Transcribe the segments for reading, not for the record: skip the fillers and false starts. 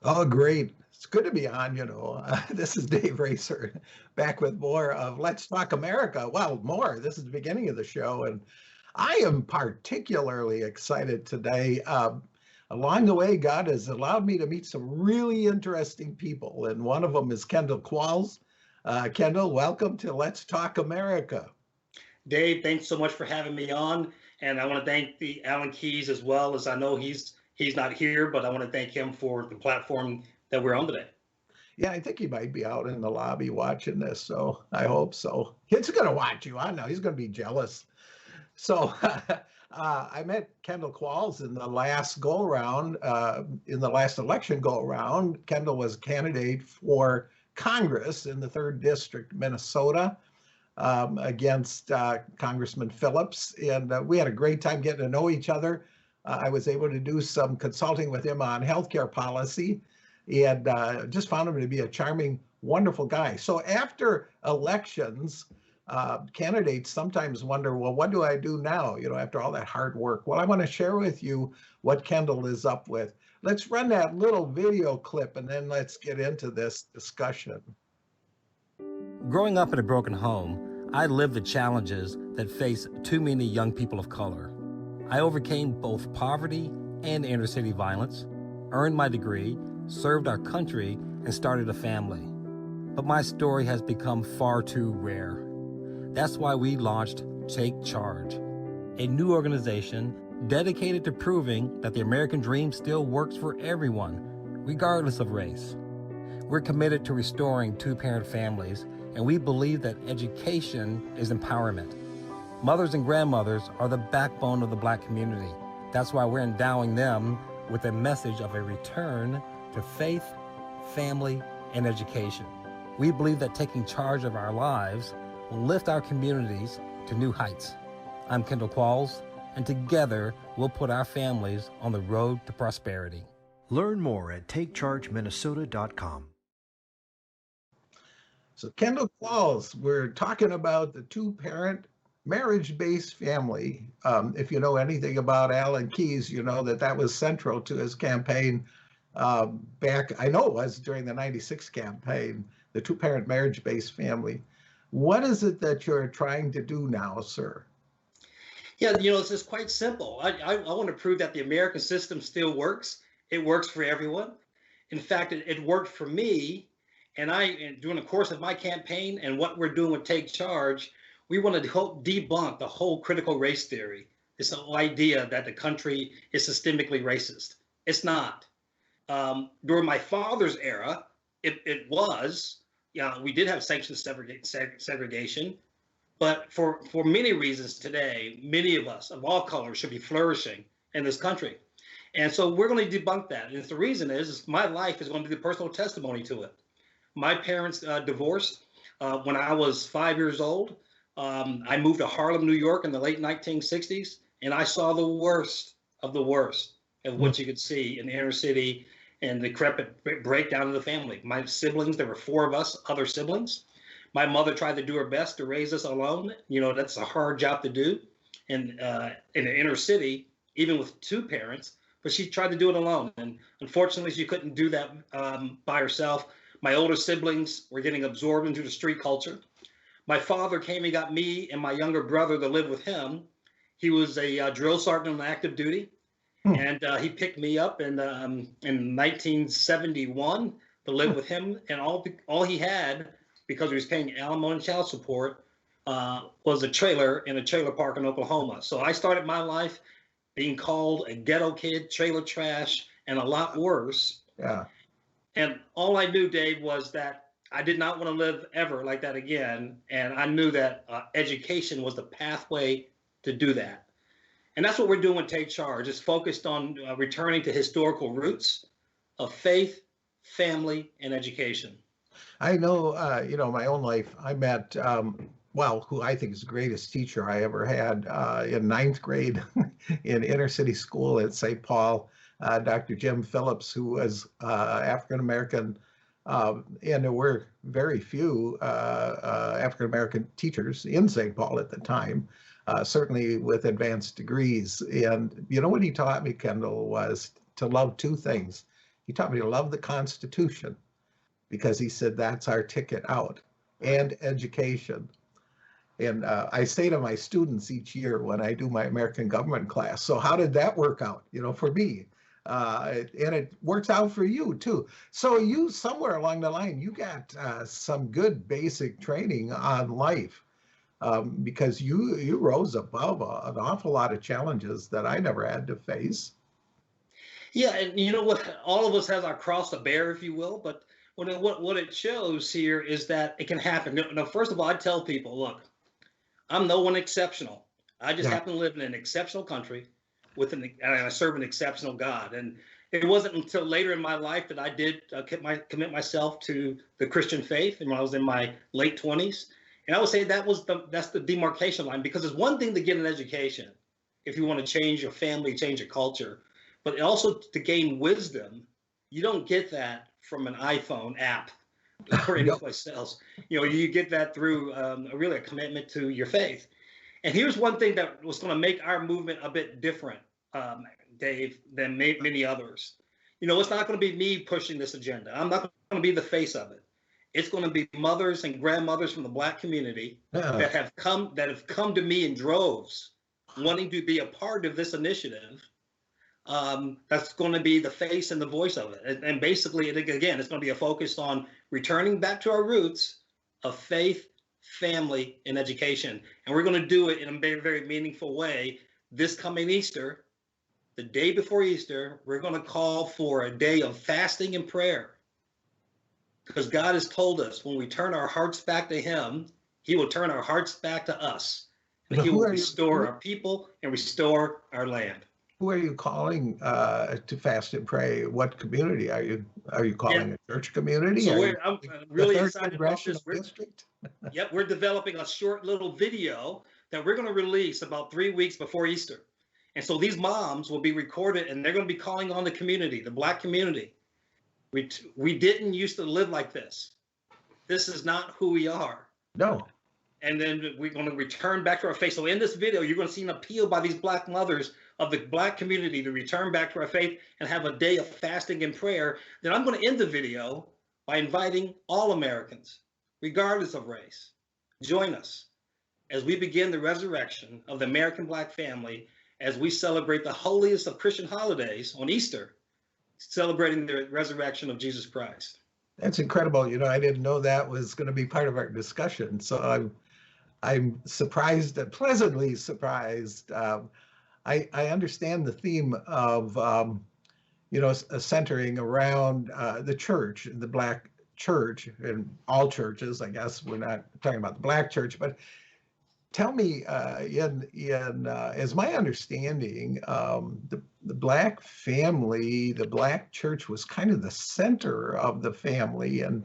Oh, great. It's good to be on, This is Dave Racer back with more of Let's Talk America. Well, more. This is the beginning of the show, and I am particularly excited today. Along the way, God has allowed me to meet some really interesting people, and one of them is Kendall Qualls. Kendall, welcome to Let's Talk America. Dave, thanks so much for having me on, and I want to thank the Alan Keyes as well. As I know he's not here, but I want to thank him for the platform that we're on today. Yeah, I think he might be out in the lobby watching this, so I hope so. He's going to watch you. I know he's going to be jealous. So I met Kendall Qualls in the last go-around, in the last election go-around. Kendall was a candidate for Congress in the 3rd District, Minnesota, against Congressman Phillips. And we had a great time getting to know each other. I was able to do some consulting with him on healthcare policy, and just found him to be a charming, wonderful guy. So after elections, candidates sometimes wonder, well, what do I do now, after all that hard work? Well, I want to share with you what Kendall is up with. Let's run that little video clip, and then let's get into this discussion. Growing up in a broken home, I lived the challenges that face too many young people of color. I overcame both poverty and inner city violence, earned my degree, served our country, and started a family. But my story has become far too rare. That's why we launched TakeCharge, a new organization dedicated to proving that the American dream still works for everyone, regardless of race. We're committed to restoring two-parent families, and we believe that education is empowerment. Mothers and grandmothers are the backbone of the Black community. That's why we're endowing them with a message of a return to faith, family, and education. We believe that taking charge of our lives will lift our communities to new heights. I'm Kendall Qualls, and together we'll put our families on the road to prosperity. Learn more at TakeChargeMinnesota.com. So Kendall Qualls, we're talking about the two-parent marriage-based family. If you know anything about Alan Keyes, you know that was central to his campaign back, I know it was during the 96 campaign, the two-parent marriage-based family. What is it that you're trying to do now, sir? Yeah, it's just quite simple. I want to prove that the American system still works. It works for everyone. In fact, it worked for me. And during the course of my campaign and what we're doing with Take Charge, we want to help debunk the whole critical race theory, this whole idea that the country is systemically racist. It's not. During my father's era, it was. Yeah, we did have sanctioned segregation, but for many reasons today, many of us of all colors should be flourishing in this country. And so we're going to debunk that. And the reason is my life is going to be the personal testimony to it. My parents divorced when I was 5 years old. I moved to Harlem, New York in the late 1960s, and I saw the worst of what you could see in the inner city and the decrepit breakdown of the family. My siblings, there were 4 of us, other siblings. My mother tried to do her best to raise us alone. That's a hard job to do in the inner city, even with 2 parents, but she tried to do it alone. And unfortunately, she couldn't do that by herself. My older siblings were getting absorbed into the street culture. My father came and got me and my younger brother to live with him. He was a drill sergeant on active duty. And he picked me up in 1971 to live with him. And all he had, because he was paying alimony and child support, was a trailer in a trailer park in Oklahoma. So I started my life being called a ghetto kid, trailer trash, and a lot worse. Yeah. And all I knew, Dave, was that I did not want to live ever like that again. And I knew that education was the pathway to do that. And that's what we're doing with Take Charge. It's focused on returning to historical roots of faith, family, and education. I know, my own life, I met, who I think is the greatest teacher I ever had in 9th grade in inner city school at St. Paul, Dr. Jim Phillips, who was African-American, and there were very few African-American teachers in St. Paul at the time. Certainly with advanced degrees. And what he taught me, Kendall, was to love 2 things, He taught me to love the Constitution because he said that's our ticket out, and education. And I say to my students each year when I do my American government class, so how did that work out, for me? And it works out for you too. So you, somewhere along the line, you got some good basic training on life, because you rose above an awful lot of challenges that I never had to face. Yeah, and you know what? All of us has our cross to bear, if you will. But what it shows here is that it can happen. Now, first of all, I tell people, look, I'm no one exceptional. I just happen to live in an exceptional country and I serve an exceptional God. And it wasn't until later in my life that I did commit myself to the Christian faith, and when I was in my late 20s. And I would say that's the demarcation line, because it's one thing to get an education if you want to change your family, change your culture, but also to gain wisdom. You don't get that from an iPhone app or anyplace else. You get that through really a commitment to your faith. And here's one thing that was going to make our movement a bit different, Dave, than many others. It's not going to be me pushing this agenda. I'm not going to be the face of it. It's going to be mothers and grandmothers from the Black community that have come to me in droves, wanting to be a part of this initiative. That's going to be the face and the voice of it. And basically, again, it's going to be a focus on returning back to our roots of faith, family, and education. And we're going to do it in a very, very meaningful way. This coming Easter, the day before Easter, we're going to call for a day of fasting and prayer. Because God has told us when we turn our hearts back to him, he will turn our hearts back to us. And he will restore our people and restore our land. Who are you calling to fast and pray? What community are you calling? A church community? So I'm really excited about this. Yep, we're developing a short little video that we're going to release about 3 weeks before Easter. And so these moms will be recorded, and they're going to be calling on the community, the Black community. We didn't used to live like this. This is not who we are. No. And then we're going to return back to our faith. So in this video, you're going to see an appeal by these Black mothers of the Black community to return back to our faith and have a day of fasting and prayer. Then I'm going to end the video by inviting all Americans, regardless of race, join us as we begin the resurrection of the American Black family, as we celebrate the holiest of Christian holidays on Easter, celebrating the resurrection of Jesus Christ. That's incredible. I didn't know that was going to be part of our discussion. So I'm surprised, pleasantly surprised. I understand the theme of, centering around the church, the Black church, and all churches. I guess we're not talking about the Black church, but tell me, as my understanding, the Black family, the Black church was kind of the center of the family. And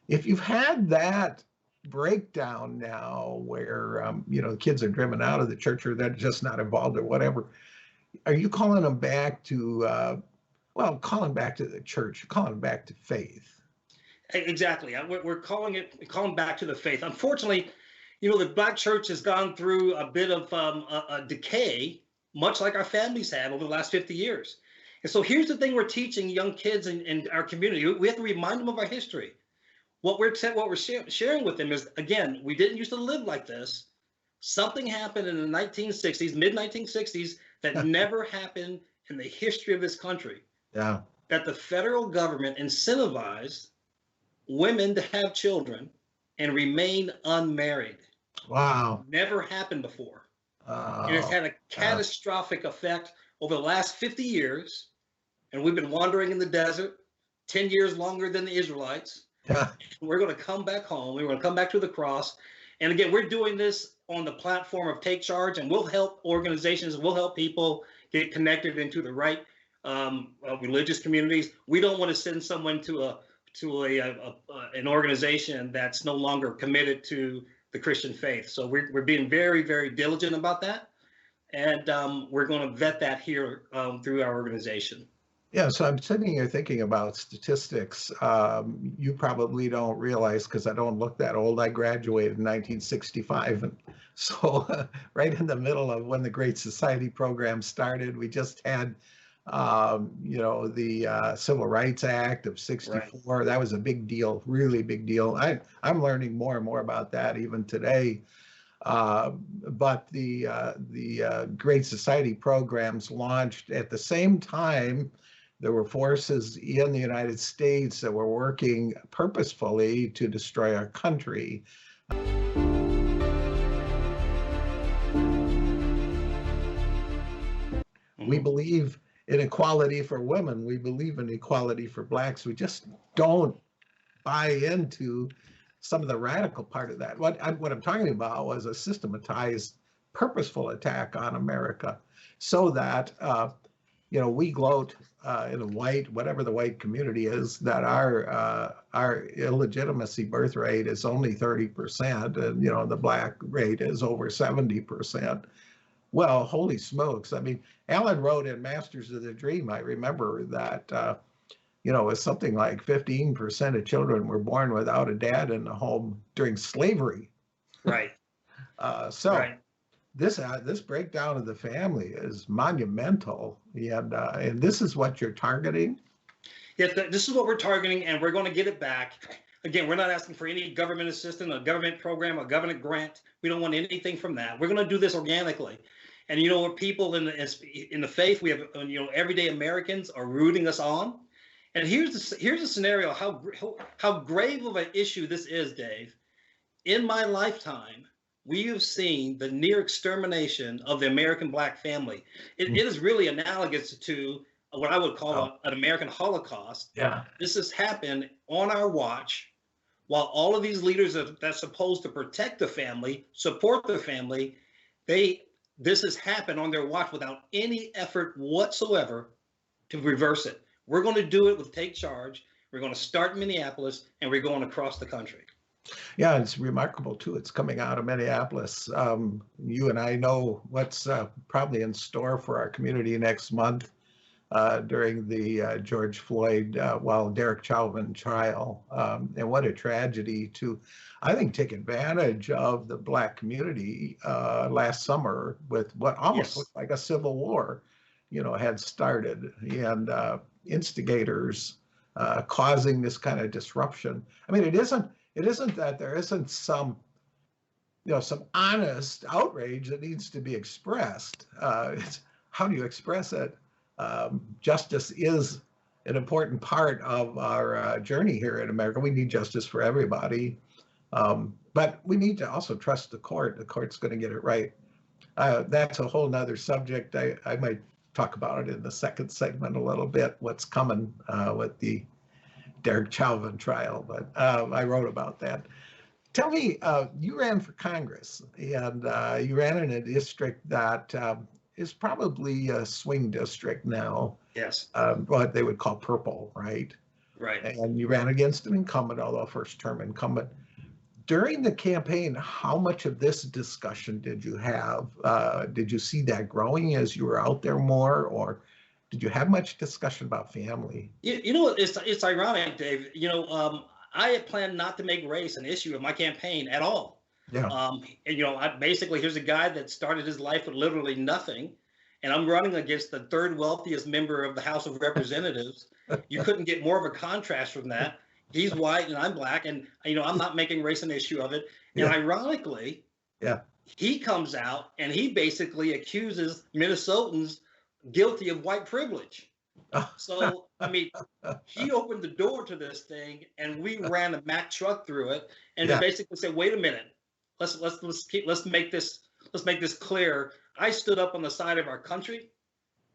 if you've had that breakdown now where, kids are driven out of the church, or they're just not involved or whatever, are you calling them back to, calling back to the church, calling back to faith? Exactly. We're calling back to the faith. Unfortunately, the Black church has gone through a bit of a decay, much like our families have over the last 50 years. And so here's the thing we're teaching young kids in our community. We have to remind them of our history. What we're sharing with them is, again, we didn't used to live like this. Something happened in the 1960s, mid-1960s, that never happened in the history of this country. Yeah. That the federal government incentivized women to have children and remain unmarried. Wow. Never happened before. And it's had a catastrophic effect over the last 50 years. And we've been wandering in the desert 10 years longer than the Israelites. Yeah. We're going to come back home. We're going to come back to the cross. And again, we're doing this on the platform of TakeCharge, and we'll help organizations, we'll help people get connected into the right religious communities. We don't want to send someone to an organization that's no longer committed to the Christian faith. So we're being very, very diligent about that. And we're going to vet that here through our organization. Yeah, so I'm sitting here thinking about statistics. You probably don't realize, because I don't look that old. I graduated in 1965. And so right in the middle of when the Great Society program started, we just had The Civil Rights Act of '64. Right. That was a big deal, really big deal. I'm learning more and more about that even today. But the Great Society programs launched at the same time. There were forces in the United States that were working purposefully to destroy our country. We believe in equality for women. We believe in equality for blacks. We just don't buy into some of the radical part of that. What I'm talking about was a systematized, purposeful attack on America, so that we gloat in a white, whatever the white community is, that our illegitimacy birth rate is only 30%, and the black rate is over 70%. Well, holy smokes! I mean, Alan wrote in Masters of the Dream, I remember that it was something like 15% of children were born without a dad in the home during slavery. Right. Right. This breakdown of the family is monumental, and this is what you're targeting. Yes, this is what we're targeting, and we're going to get it back. Again, we're not asking for any government assistance, a government program, a government grant. We don't want anything from that. We're going to do this organically. And people in the faith, we have everyday Americans are rooting us on. And here's a scenario how grave of an issue this is, Dave. In my lifetime, we have seen the near extermination of the American black family. It is really analogous to what I would call an American Holocaust. Yeah. This has happened on our watch, while all of these leaders that's supposed to protect the family, support the family, this has happened on their watch without any effort whatsoever to reverse it. We're going to do it with Take Charge. We're going to start in Minneapolis, and we're going across the country. Yeah, it's remarkable, too. It's coming out of Minneapolis. You and I know what's probably in store for our community next month during the George Floyd, Derek Chauvin trial. And what a tragedy to, I think, take advantage of the black community last summer with what almost looked like a civil war, had started, and instigators causing this kind of disruption. I mean, it isn't that there isn't some honest outrage that needs to be expressed. It's how do you express it? Justice is an important part of our journey here in America. We need justice for everybody, but we need to also trust the court. The court's going to get it right. That's a whole nother subject. I might talk about it in the second segment a little bit, what's coming with the Derek Chauvin trial, but I wrote about that. Tell me, you ran for Congress, and you ran in a district that is probably a swing district now. Yes. What they would call purple, right? Right. And you ran against an incumbent, although first-term incumbent. During the campaign, how much of this discussion did you have? Did you see that growing as you were out there more, or did you have much discussion about family? It's ironic, Dave. I had planned not to make race an issue in my campaign at all. Yeah. Basically, here's a guy that started his life with literally nothing, and I'm running against the third wealthiest member of the House of Representatives. You couldn't get more of a contrast from that. He's white and I'm black, and I'm not making race an issue of it. And ironically, he comes out and he basically accuses Minnesotans guilty of white privilege. So I mean, he opened the door to this thing, and we ran a Mack truck through it, and basically said, "Wait a minute, let's make this clear." I stood up on the side of our country.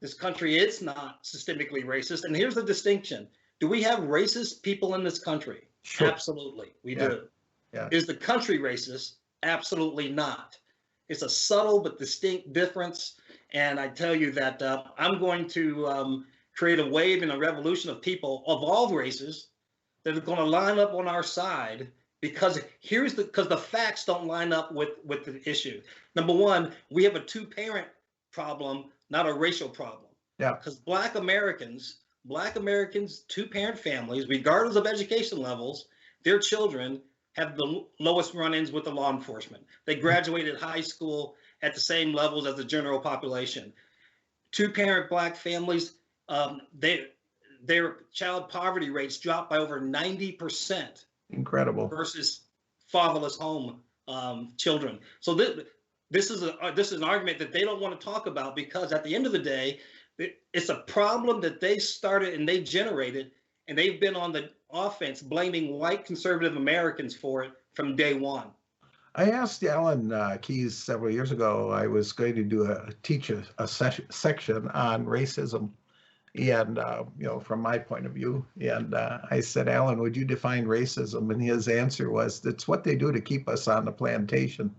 This country is not systemically racist, and here's the distinction: do we have racist people in this country? Sure. Absolutely, we do. Yeah. Is the country racist? Absolutely not. It's a subtle but distinct difference, and I tell you that I'm going to create a wave and a revolution of people of all races that are going to line up on our side, because the facts don't line up with the issue. Number one, we have a two-parent problem, not a racial problem. Yeah. Because Black Americans, two-parent families, regardless of education levels, their children have the lowest run-ins with the law enforcement. They graduated high school at the same levels as the general population. Two-parent Black families their child poverty rates dropped by over 90% Incredible. versus fatherless home children. So this is an argument that they don't want to talk about, because at the end of the day, it's a problem that they started and they generated, and they've been on the offense blaming white conservative Americans for it from day one. I asked Alan Keyes several years ago. I was going to teach a section on racism, and from my point of view. And I said, Alan, would you define racism? And his answer was, "It's what they do to keep us on the plantation."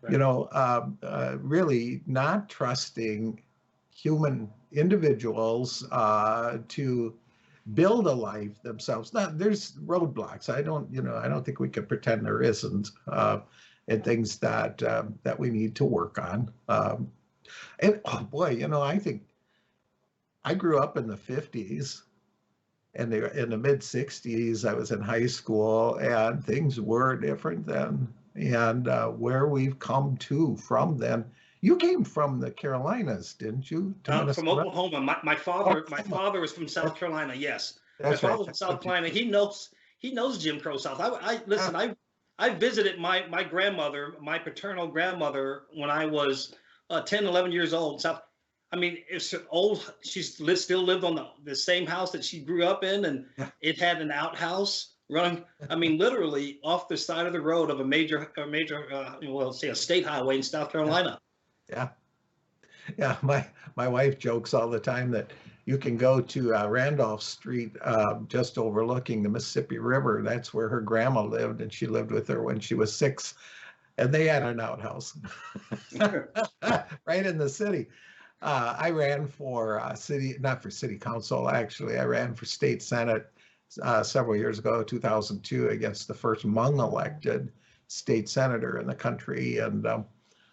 Right. Really not trusting human individuals to build a life themselves. Now, there's roadblocks. I don't think we can pretend there isn't, and things that we need to work on. And oh boy, I think I grew up in the 50s, and in the mid 60s, I was in high school, and things were different then. And where we've come to from then. You came from the Carolinas, didn't you? From Oklahoma. My father was from South Carolina. Yes, that's my father was from South Carolina. He knows Jim Crow South. I visited my grandmother, my paternal grandmother, when I was 10, 11 years old. South. I mean, it's old. She still lived on the same house that she grew up in, and it had an outhouse running. I mean, literally off the side of the road of a major, say a state highway in South Carolina. Yeah. My wife jokes all the time that you can go to Randolph Street, just overlooking the Mississippi River. That's where her grandma lived, and she lived with her when she was 6, and they had an outhouse right in the city. I ran for not for city council, actually. I ran for state senate several years ago, 2002, against the first Hmong elected state senator in the country, and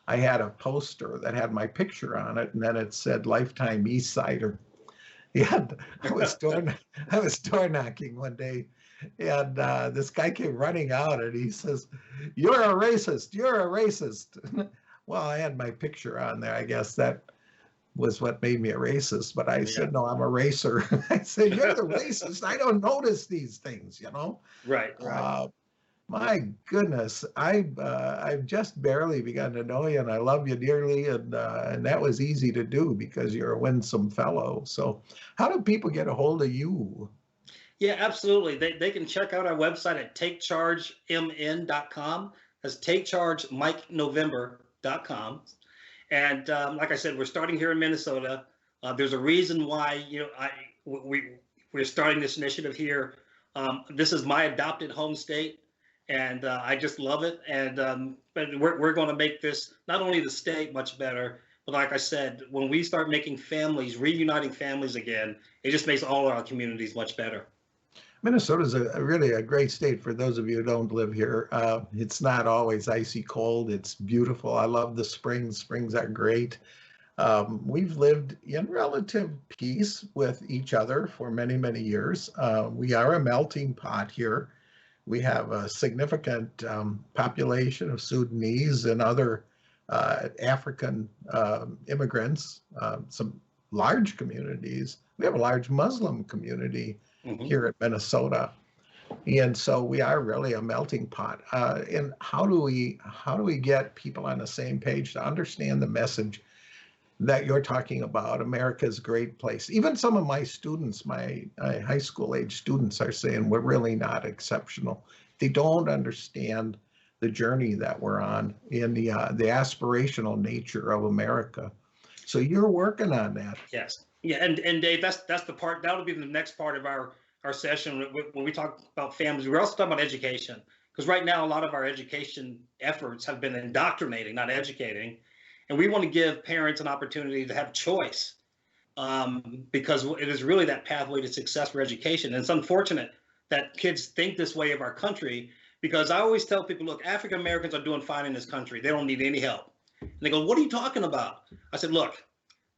I had a poster that had my picture on it, and then it said "Lifetime East Sider." Yeah, I was door knocking one day, and this guy came running out, and he says, "You're a racist! You're a racist!" Well, I had my picture on there. I guess that was what made me a racist. But I said, "No, I'm a racer." I said, "You're the racist. I don't notice these things, Right. My goodness, I've just barely begun to know you, and I love you dearly, and that was easy to do because you're a winsome fellow. So, how do people get a hold of you? Yeah, absolutely. They can check out our website at TakeChargeMN.com. That's TakeChargeMikeNovember.com. And like I said, we're starting here in Minnesota. There's a reason why we're starting this initiative here. This is my adopted home state. And I just love it. And but we're going to make this not only the state much better, but like I said, when we start making reuniting families again, it just makes all our communities much better. Minnesota is really a great state for those of you who don't live here. It's not always icy cold. It's beautiful. I love the springs. Springs are great. We've lived in relative peace with each other for many, many years. We are a melting pot here. We have a significant population of Sudanese and other African immigrants, some large communities. We have a large Muslim community here at Minnesota. And so we are really a melting pot. And how do we get people on the same page to understand the message that you're talking about, America's a great place? Even some of my students, my high school age students, are saying we're really not exceptional. They don't understand the journey that we're on in the aspirational nature of America. So you're working on that. Yes. Yeah. And Dave, that's the part, that'll be the next part of our session when we talk about families. We're also talking about education, because right now a lot of our education efforts have been indoctrinating, not educating. And we want to give parents an opportunity to have choice, because it is really that pathway to success for education. And it's unfortunate that kids think this way of our country, because I always tell people, look, African Americans are doing fine in this country. They don't need any help. And they go, what are you talking about? I said, look,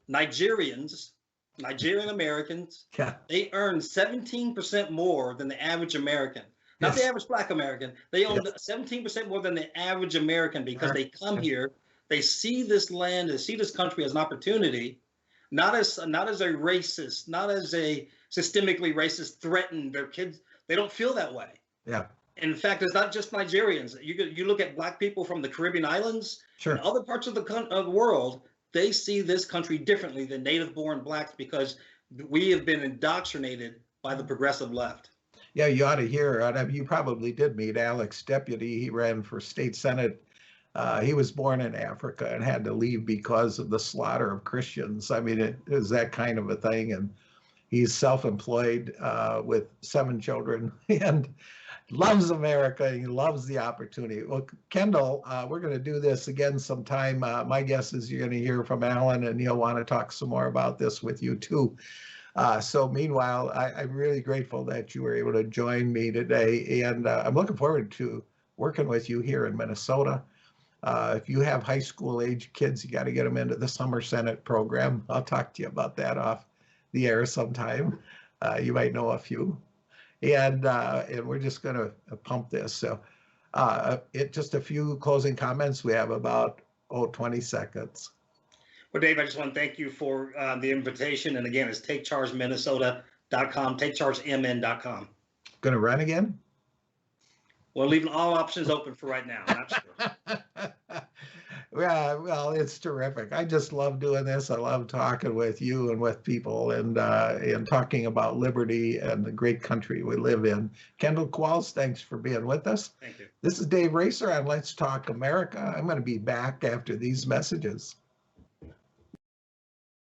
Nigerian Americans, they earn 17% more than the average American. Not the average Black American. They own 17% more than the average American, because they come here. They see this land, they see this country as an opportunity not as a racist, not as a systemically racist threatened. Their kids, they don't feel that way. Yeah. In fact, it's not just Nigerians. You look at Black people from the Caribbean islands and other parts of the world. They see this country differently than native-born Blacks because we have been indoctrinated by the progressive left. Yeah, you ought to hear. You probably did meet Alex Deputy. He ran for state senate. He was born in Africa and had to leave because of the slaughter of Christians. I mean, it is that kind of a thing. And he's self-employed with 7 children and loves America. He loves the opportunity. Well, Kendall, we're going to do this again sometime. My guess is you're going to hear from Alan, and he'll want to talk some more about this with you too. So meanwhile, I'm really grateful that you were able to join me today, and I'm looking forward to working with you here in Minnesota. If you have high school age kids, you got to get them into the Summer Senate program. I'll talk to you about that off the air sometime. You might know a few. And we're just going to pump this. So just a few closing comments. We have about 20 seconds. Well, Dave, I just want to thank you for the invitation. And again, it's TakeChargeMinnesota.com, TakeChargeMN.com. Going to run again? We're leaving all options open for right now. Not sure. Yeah, well, it's terrific. I just love doing this. I love talking with you and with people and talking about liberty and the great country we live in. Kendall Qualls, thanks for being with us. Thank you. This is Dave Racer on Let's Talk America. I'm going to be back after these messages.